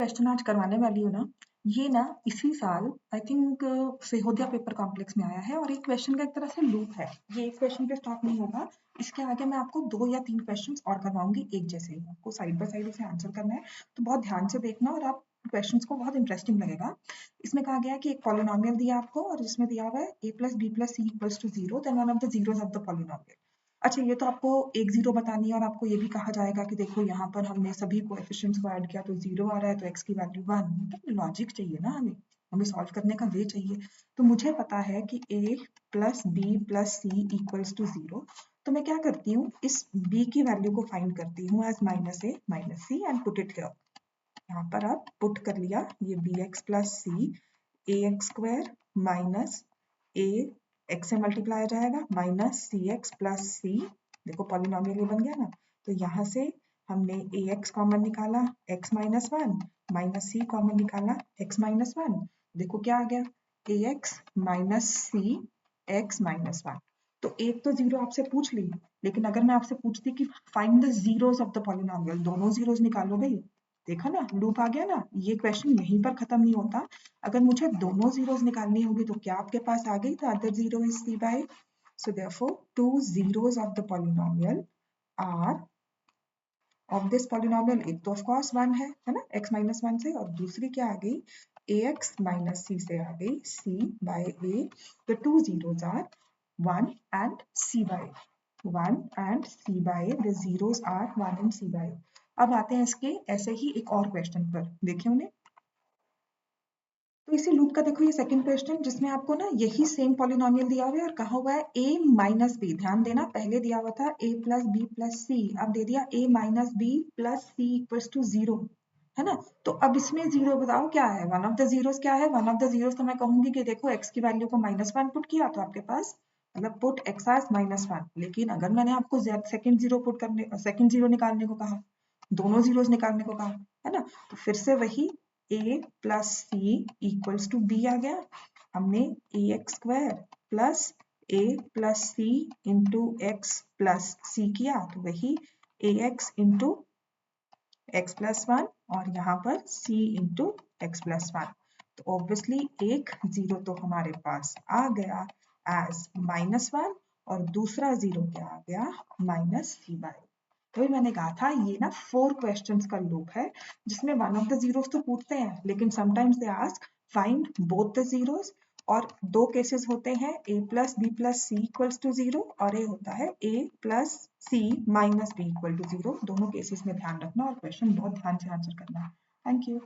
Question आज करवाने वाली हूँ ना, ये ना इसी साल आई थिंक सेहोदिया पेपर कॉम्प्लेक्स में आया है और एक क्वेश्चन का एक तरह से लूप है। ये एक क्वेश्चन पे स्टॉप नहीं होगा, इसके आगे मैं आपको 2 या 3 क्वेश्चंस और करवाऊंगी एक जैसे ही। आपको साइड बाय साइड इसे आंसर करना है, तो बहुत ध्यान से देखना और आप क्वेश्चंस को बहुत इंटरेस्टिंग लगेगा। इसमें कहा गया है कि एक पॉलिनोमियल दिया आपको और जिसमें दिया हुआ है a + b + c = 0 then one of the zeros of the polynomial. अच्छा, ये तो आपको एक जीरो बतानी है और आपको ये भी कहा जाएगा कि देखो यहाँ पर हमने सभी कोएफिशिएंट्स को ऐड किया तो जीरो आ रहा है, तो x की वैल्यू 1। मतलब लॉजिक चाहिए ना, हमें सॉल्व करने का वे चाहिए। तो मुझे पता है कि a + b + c = 0। तो मैं क्या करती हूँ, इस b की वैल्यू को फाइंड करती हूँ as -a - c and put it here. यहाँ पर आप पुट कर लिया, ये bx + c ax² minus a x से मल्टीप्लाई हो जाएगा माइनस cx + c। देखो पॉलिनोमियल ये बन गया ना, तो यहाँ से हमने ax कॉमन निकाला x - 1 माइनस c कॉमन निकाला x - 1। देखो क्या आ गया, ax - c x - 1। तो एक तो जीरो आपसे पूछ ली, लेकिन अगर मैं आपसे पूछती कि find the zeros of the polynomial, दोनों जीरोस निकालो भाई। देखा ना, लूप आ गया ना। ये क्वेश्चन यहीं पर खत्म नहीं होता। अगर मुझे दोनों जीरोस निकालनी होगी तो क्या आपके पास आ गई, the other zero is c/a। So therefore two zeros of the polynomial are of this polynomial. एक तो ऑफ कोर्स 1 है ना, x - 1 से, और दूसरी क्या आ गई, ax - c से आ गई c/a। The two zeros are 1 and c/a। 1 and c/a, the zeros are 1 and c/a। अब आते हैं इसके ऐसे ही एक और क्वेश्चन पर, देखिए उन्हें। तो इसी लूप का देखो ये सेकंड क्वेश्चन, जिसमें आपको ना यही सेम पॉलिनोमियल दिया हुआ है और कहा हुआ है a - b। ध्यान देना, पहले दिया हुआ था a + b + c, अब दे दिया a - b + c = 0, है ना। तो अब इसमें जीरो बताओ क्या है, वन ऑफ द जीरोस क्या है। वन ऑफ द जीरोस तो मैं कहूंगी कि देखो x की वैल्यू को -1 पुट किया तो आपके पास, मतलब पुट x as -1। लेकिन अगर मैंने आपको सेकंड जीरो निकालने को कहा, दोनों जीरोस निकालने को कहा, है ना, तो फिर से वही a + c = b आ गया। हमने ax² + a + c × x + c किया तो वही ax × x + 1 और यहाँ पर c × x + 1। तो ऑब्वियसली एक जीरो तो हमारे पास आ गया एज -1 और दूसरा जीरो क्या आ गया, -c/a। तो मैंने कहा था ये ना 4 क्वेश्चंस का लूप है, जिसमें वन ऑफ द जीरोस तो पूछते हैं, लेकिन sometimes they ask find both the zeros. और 2 केसेस होते हैं, a + b + c = 0 और ये होता है a + c - b = 0। दोनों केसेस में ध्यान रखना और क्वेश्चन बहुत ध्यान से आंसर करना है। Thank you.